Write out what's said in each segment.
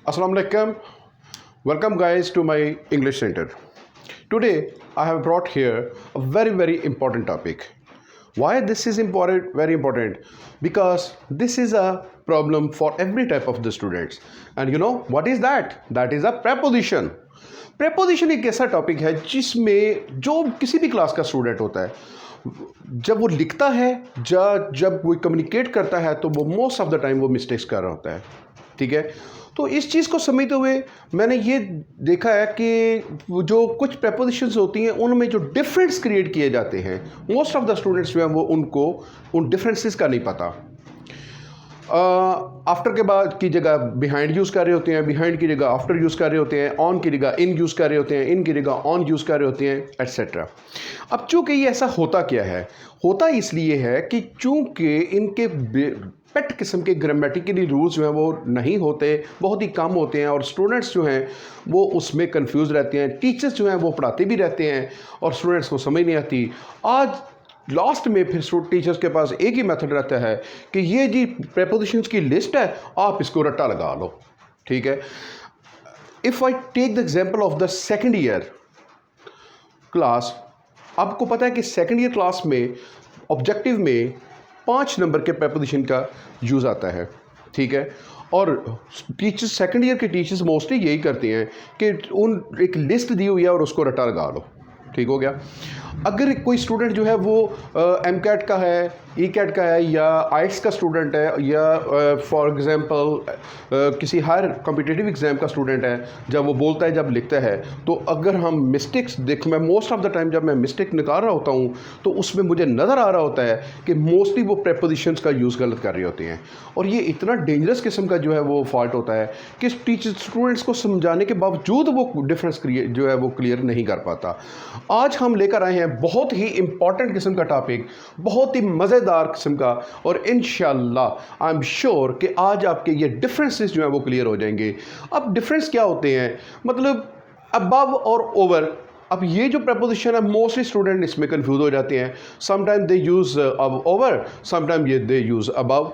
Assalamu alaikum. Welcome guys to my English Center. Today I have brought here a very important topic. Why this is important? Very important because this is a problem for every type of the students. And you know what is that? That is a preposition. Preposition एक ऐसा topic है जिसमें जो किसी भी class का student होता है जब वो लिखता है जब कोई कम्युनिकेट करता है तो वो मोस्ट ऑफ द टाइम वो मिस्टेक्स कर रहा होता है. ठीक है, तो इस चीज़ को समझते हुए मैंने ये देखा है कि जो कुछ प्रेपोजिशंस होती हैं उनमें जो डिफरेंस क्रिएट किए जाते हैं मोस्ट ऑफ द स्टूडेंट्स जो हैं वो उनको उन डिफरेंसेस का नहीं पता. आफ्टर के बाद की जगह बिहाइंड यूज़ कर रहे होते हैं, बिहाइंड की जगह आफ्टर यूज़ कर रहे होते हैं, ऑन की जगह इन यूज़ कर रहे होते हैं, इन की जगह ऑन यूज़ कर रहे होते हैं, एट्सेट्रा. अब चूँकि ये ऐसा होता क्या है, होता इसलिए है कि चूँकि इनके पेट किस्म के ग्रामेटिकली रूल्स जो हैं वो नहीं होते, बहुत ही कम होते हैं और स्टूडेंट्स जो हैं वो उसमें कंफ्यूज रहते हैं. टीचर्स जो हैं वो पढ़ाते भी रहते हैं और स्टूडेंट्स को समझ नहीं आती. आज लास्ट में फिर टीचर्स के पास एक ही मेथड रहता है कि ये जी प्रेपोजिशंस की लिस्ट है, आप इसको रट्टा लगा लो. ठीक है, if I take the example of the second year class, आपको पता है कि सेकंड ईयर क्लास में ऑब्जेक्टिव में 5 नंबर के प्रेपोजिशन का यूज़ आता है. ठीक है, और टीचर्स सेकंड ईयर के टीचर्स मोस्टली यही करते हैं कि उन एक लिस्ट दी हुई है और उसको रटा लगा लो. ठीक हो गया. अगर कोई स्टूडेंट जो है वो एम कैट का है, ई कैट का है या आइट्स का स्टूडेंट है या फॉर एग्जांपल किसी हायर कॉम्पिटिटिव एग्ज़ाम का स्टूडेंट है, जब वो बोलता है जब लिखता है तो अगर हम मिस्टेक्स मैं मोस्ट ऑफ द टाइम जब मैं मिस्टेक निकाल रहा होता हूँ तो उसमें मुझे नज़र आ रहा होता है कि मोस्टली वो प्रेपोजिशंस का यूज़ गलत कर रहे होते हैं. और ये इतना डेंजरस किस्म का जो है वो फॉल्ट होता है कि टीचर स्टूडेंट्स को समझाने के बावजूद वो डिफरेंस जो है वो क्लियर नहीं कर पाता. आज हम लेकर आए हैं बहुत ही इंपॉर्टेंट किस्म का टॉपिक, बहुत ही मज़ेदार किस्म का, और इंशाल्लाह आई एम श्योर कि आज आपके ये डिफरेंसेस जो हैं वो क्लियर हो जाएंगे. अब डिफरेंस क्या होते हैं, मतलब अबव और ओवर. अब ये जो प्रपोजिशन है मोस्टली स्टूडेंट इसमें कंफ्यूज हो जाते हैं. समटाइम दे यूज़ अब ओवर, समटाइम ये they use above.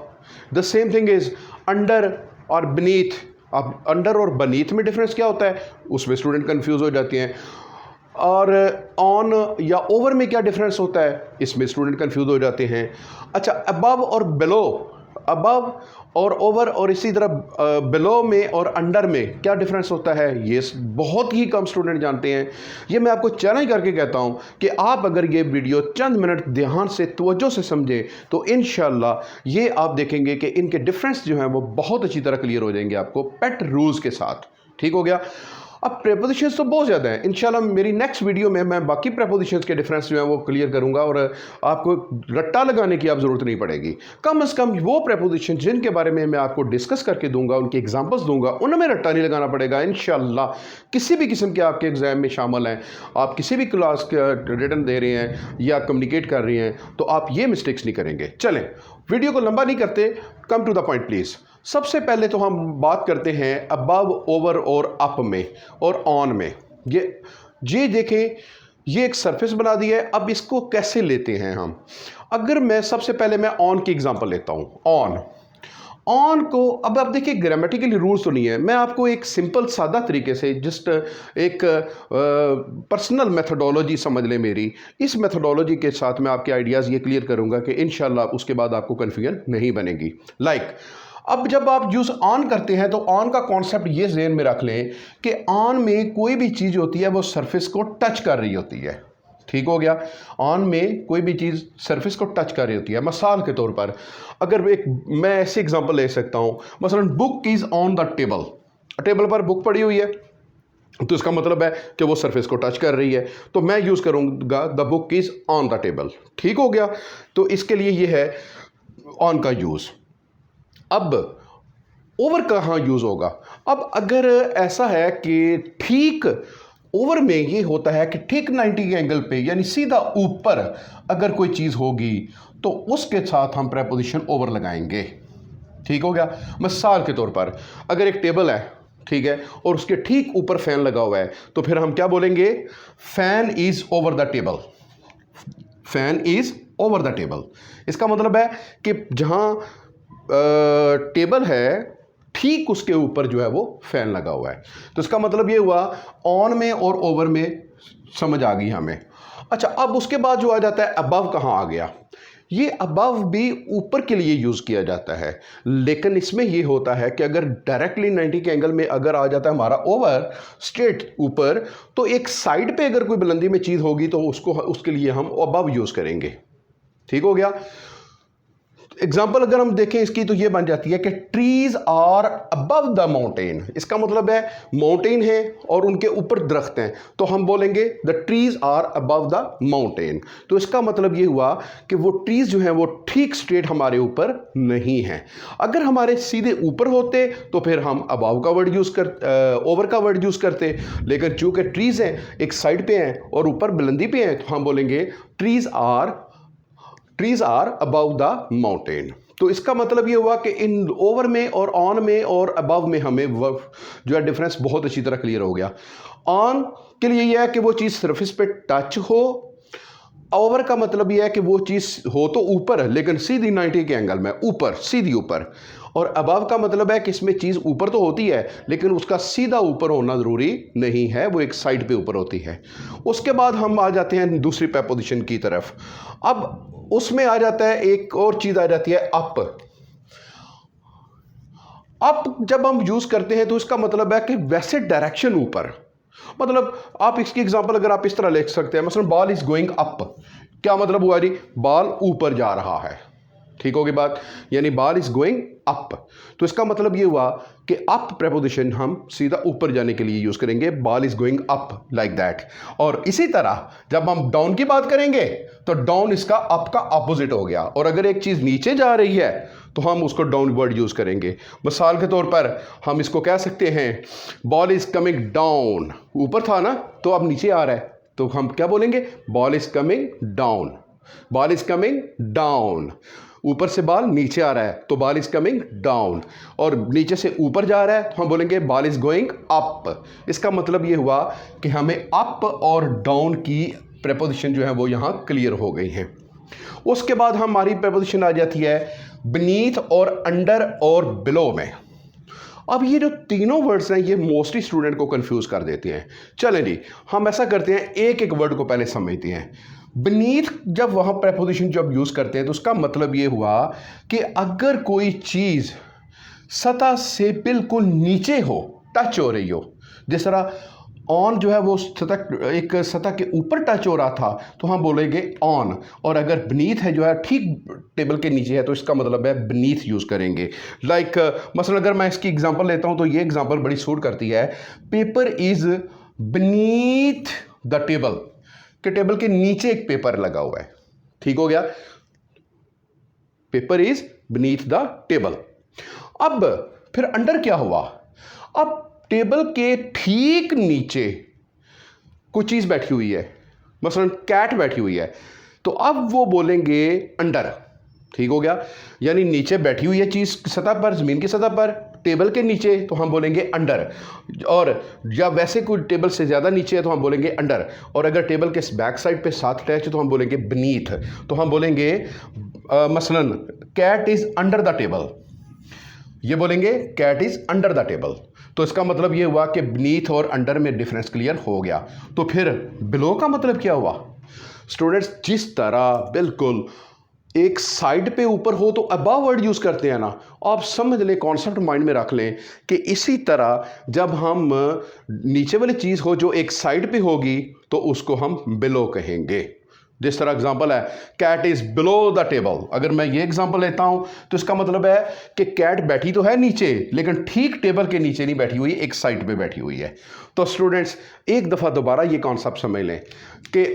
The same thing is under और बनीथ. अब अंडर और बनीथ में डिफरेंस क्या होता है उसमें स्टूडेंट कंफ्यूज हो जाते हैं. और ऑन या ओवर में क्या डिफरेंस होता है इसमें स्टूडेंट कंफ्यूज हो जाते हैं. अच्छा, अबव और बिलो, अबव और ओवर और इसी तरह बिलो में और अंडर में क्या डिफरेंस होता है ये बहुत ही कम स्टूडेंट जानते हैं. ये मैं आपको चैलेंज करके कहता हूँ कि आप अगर ये वीडियो चंद मिनट ध्यान से तवज्जो से समझें तो इंशाल्लाह ये आप देखेंगे कि इनके डिफरेंस जो हैं वो बहुत अच्छी तरह क्लियर हो जाएंगे आपको पेट रूल्स के साथ. ठीक हो गया. अब प्रेपोजिशंस तो बहुत ज़्यादा हैं. इंशाल्लाह मेरी नेक्स्ट वीडियो में मैं बाकी प्रेपोजिशंस के डिफरेंस जो हैं वो क्लियर करूंगा और आपको रट्टा लगाने की आप ज़रूरत नहीं पड़ेगी. कम से कम वो प्रेपोजिशन जिनके बारे में मैं आपको डिस्कस करके दूंगा, उनके एग्जांपल्स दूंगा, उनमें रट्टा नहीं लगाना पड़ेगा. इंशाल्लाह किसी भी किस्म के आपके एग्ज़ाम में शामिल हैं, आप किसी भी क्लास का रिटन दे रहे हैं या कम्युनिकेट कर रहे हैं तो आप ये मिस्टेक्स नहीं करेंगे. चलें वीडियो को लंबा नहीं करते, come to the point please. सबसे पहले तो हम बात करते हैं अबव, ओवर और अप में और ऑन में. ये देखें, ये एक सरफेस बना दी है. अब इसको कैसे लेते हैं हम, अगर मैं सबसे पहले मैं ऑन की एग्जांपल लेता हूँ. ऑन को अब आप देखिए ग्रामेटिकली रूल्स तो नहीं है, मैं आपको एक सिंपल सादा तरीके से जस्ट एक पर्सनल मेथडोलॉजी समझ लें मेरी. इस मेथडोलॉजी के साथ मैं आपके आइडियाज़ ये क्लियर करूँगा कि इंशाल्लाह उसके बाद आपको कन्फ्यूजन नहीं बनेगी. अब जब आप यूज़ ऑन करते हैं तो ऑन का कॉन्सेप्ट ये ज़हन में रख लें कि ऑन में कोई भी चीज़ होती है वो सरफेस को टच कर रही होती है. ठीक हो गया. ऑन में कोई भी चीज़ सरफेस को टच कर रही होती है. मिसाल के तौर पर अगर मैं ऐसे एग्जांपल ले सकता हूँ, मसलन book is on the table. Table पर बुक पड़ी हुई है तो इसका मतलब है कि वो सरफेस को टच कर रही है, तो मैं यूज़ करूँगा the book is on the table. ठीक हो गया. तो इसके लिए ये है ऑन का यूज़. अब ओवर कहाँ यूज़ होगा. अब अगर ऐसा है कि ठीक ओवर में ये होता है कि ठीक 90 के एंगल पे यानी सीधा ऊपर अगर कोई चीज़ होगी तो उसके साथ हम प्रेपोजिशन ओवर लगाएंगे. ठीक हो गया. मिसाल के तौर पर अगर एक टेबल है, ठीक है, और उसके ठीक ऊपर फैन लगा हुआ है तो फिर हम क्या बोलेंगे, fan is over the table. Fan is over the table. इसका मतलब है कि जहाँ टेबल है ठीक उसके ऊपर जो है वो फैन लगा हुआ है। तो इसका मतलब ये हुआ ऑन में और ओवर में समझ आ गई हमें। अच्छा, अब उसके बाद जो आ जाता है अबव कहाँ आ गया। ये अबव भी ऊपर के लिए यूज़ किया जाता है, लेकिन इसमें ये होता है कि अगर डायरेक्टली 90 के एंगल में अगर आ जाता है हमारा ओवर स्ट्रेट ऊपर, तो एक साइड पे अगर कोई बुलंदी में चीज़ होगी तो उसको उसके लिए हम अबव यूज़ करेंगे। ठीक हो गया। एग्जाम्पल अगर हम देखें इसकी तो ये बन जाती है कि trees are above the mountain. इसका मतलब है माउंटेन है और उनके ऊपर दरख्त हैं, तो हम बोलेंगे the trees are above the mountain. तो इसका मतलब ये हुआ कि वो ट्रीज जो हैं वो ठीक स्ट्रेट हमारे ऊपर नहीं हैं। अगर हमारे सीधे ऊपर होते तो फिर हम अबव का वर्ड यूज़ कर ओवर का वर्ड यूज़ करते, लेकिन चूंकि ट्रीज हैं एक साइड पे हैं और ऊपर बुलंदी पे हैं, तो हम बोलेंगे trees are above the mountain. तो इसका मतलब ये हुआ कि इन ओवर में और ऑन में और अबव में हमें जो है डिफरेंस बहुत अच्छी तरह क्लियर हो गया। ऑन के लिए यह है कि वो चीज़ सरफेस पे टच हो, ओवर का मतलब यह है कि वो चीज़ हो तो ऊपर लेकिन सीधी 90 के एंगल में ऊपर, सीधी ऊपर। और अबव का मतलब है कि इसमें चीज़ ऊपर तो होती है लेकिन उसका सीधा ऊपर होना ज़रूरी नहीं है, वो एक साइड पे ऊपर होती है। उसके बाद हम आ जाते हैं दूसरी प्रीपोजिशन की तरफ। अब उसमें आ जाता है एक और चीज़ आ जाती है अप। अप जब हम यूज़ करते हैं तो इसका मतलब है कि वैसे डायरेक्शन ऊपर, मतलब आप इसकी एग्जांपल अगर आप इस तरह लिख सकते हैं, मतलब बॉल इज गोइंग अप। क्या मतलब हुआ जी, बॉल ऊपर जा रहा है। ठीक होगी बात, यानी बॉल इज गोइंग अप। तो इसका मतलब ये हुआ कि अप प्रेपोजिशन हम सीधा ऊपर जाने के लिए यूज करेंगे, ball is going up like that. और इसी तरह जब हम डाउन की बात करेंगे तो डाउन इसका अप का ऑपोजिट हो गया, और अगर एक चीज नीचे जा रही है तो हम उसको डाउन वर्ड यूज करेंगे। मिसाल के तौर पर हम इसको कह सकते हैं बॉल इज कमिंग डाउन, ऊपर था ना तो अब नीचे आ रहा है, तो हम क्या बोलेंगे, ball is coming down. Ball is coming down, ऊपर से बॉल नीचे आ रहा है तो बॉल इज कमिंग डाउन, और नीचे से ऊपर जा रहा है तो हम बोलेंगे बॉल इज गोइंग अप। इसका मतलब ये हुआ कि हमें अप और डाउन की प्रेपोजिशन जो है वो यहाँ क्लियर हो गई हैं। उसके बाद हमारी प्रेपोजिशन आ जाती है बीनीथ और अंडर और बिलो में। अब ये जो तीनों वर्ड्स हैं ये मोस्टली स्टूडेंट को कंफ्यूज कर देते हैं। चलें जी, हम ऐसा करते हैं, एक एक वर्ड को पहले समझते हैं। बीनीथ जब वहाँ प्रेपोजिशन जब यूज़ करते हैं तो उसका मतलब ये हुआ कि अगर कोई चीज़ सतह से बिल्कुल नीचे हो, टच हो रही हो, जिस तरह ऑन जो है वो सतह, एक सतह के ऊपर टच हो रहा था तो हम बोलेंगे ऑन, और अगर बीनीथ है जो है ठीक टेबल के नीचे है तो इसका मतलब है बीनीथ यूज़ करेंगे। लाइक मसलन अगर मैं इसकी एग्जांपल लेता हूँ तो ये एग्जांपल बड़ी सूट करती है, paper is beneath the table, कि टेबल के नीचे एक पेपर लगा हुआ है। ठीक हो गया, paper is beneath the table. अब फिर अंडर क्या हुआ, अब टेबल के ठीक नीचे कोई चीज बैठी हुई है, मसलन कैट बैठी हुई है, तो अब वो बोलेंगे अंडर। ठीक हो गया, यानी नीचे बैठी हुई है चीज सतह पर, जमीन की सतह पर, टेबल के नीचे, तो हम बोलेंगे अंडर। और जब वैसे कोई टेबल से ज़्यादा नीचे है तो हम बोलेंगे अंडर, और अगर टेबल के बैक साइड पे साथ अटैच है तो हम बोलेंगे बीनीथ। तो हम बोलेंगे मसलन cat is under the table, ये बोलेंगे cat is under the table. तो इसका मतलब ये हुआ कि बीनीथ और अंडर में डिफरेंस क्लियर हो गया। तो फिर बिलो का मतलब क्या हुआ स्टूडेंट्स, जिस तरह बिल्कुल एक साइड पे ऊपर हो तो अबव वर्ड यूज़ करते हैं ना, आप समझ लें, कॉन्सेप्ट माइंड में रख लें कि इसी तरह जब हम नीचे वाली चीज़ हो जो एक साइड पे होगी तो उसको हम बिलो कहेंगे। जिस तरह एग्जांपल है cat is below the table, अगर मैं ये एग्जांपल लेता हूं तो इसका मतलब है कि कैट बैठी तो है नीचे लेकिन ठीक टेबल के नीचे नहीं बैठी हुई, एक साइड पे बैठी हुई है। तो स्टूडेंट्स एक दफ़ा दोबारा ये कॉन्सेप्ट समझ लें कि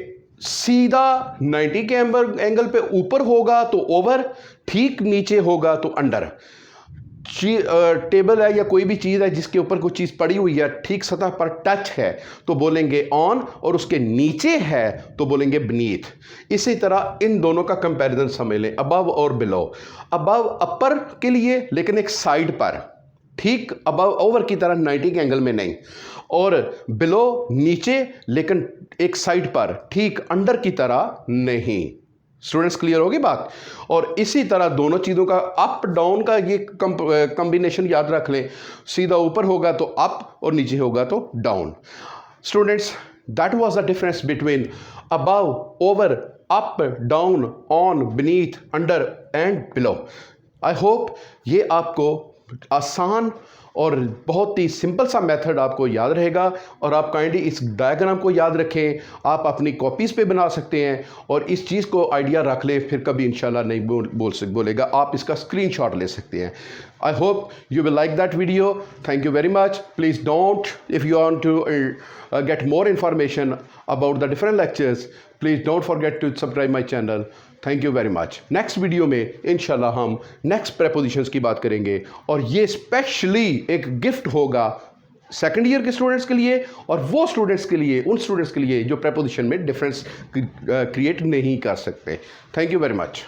सीधा 90 के एंगल पे ऊपर होगा तो ओवर, ठीक नीचे होगा तो अंडर। टेबल है या कोई भी चीज़ है जिसके ऊपर कुछ चीज़ पड़ी हुई है, ठीक सतह पर टच है तो बोलेंगे ऑन, और उसके नीचे है तो बोलेंगे बीनीथ। इसी तरह इन दोनों का कंपैरिजन समझ लें, अबव और बिलो। अबव अपर के लिए लेकिन एक साइड पर, ठीक अबव ओवर की तरह 90 के एंगल में नहीं, और बिलो नीचे लेकिन एक साइड पर, ठीक अंडर की तरह नहीं। स्टूडेंट्स क्लियर होगी बात। और इसी तरह दोनों चीज़ों का अप डाउन का ये कॉम्बिनेशन याद रख लें, सीधा ऊपर होगा तो अप और नीचे होगा तो down. Students, that was the difference between above, over, up, down, on, beneath, under and below. I hope ये आपको आसान और बहुत ही सिंपल सा मेथड आपको याद रहेगा, और आप काइंडली इस डायग्राम को याद रखें। आप अपनी कॉपीज़ पे बना सकते हैं और इस चीज़ को आइडिया रख लें, फिर कभी इंशाल्लाह नहीं बोलेगा। आप इसका स्क्रीनशॉट ले सकते हैं। I hope you will like that video. Thank you very much. Please don't, if you want to get more information about the different lectures, please don't forget to subscribe my channel. Thank you very much. Next video में इंशाल्लाह हम next prepositions की बात करेंगे, और ये specially एक gift होगा सेकंड ईयर के स्टूडेंट्स के लिए, और वो स्टूडेंट्स के लिए, उन स्टूडेंट्स के लिए जो प्रेपोजिशन में डिफरेंस क्रिएट नहीं कर सकते। Thank you very much.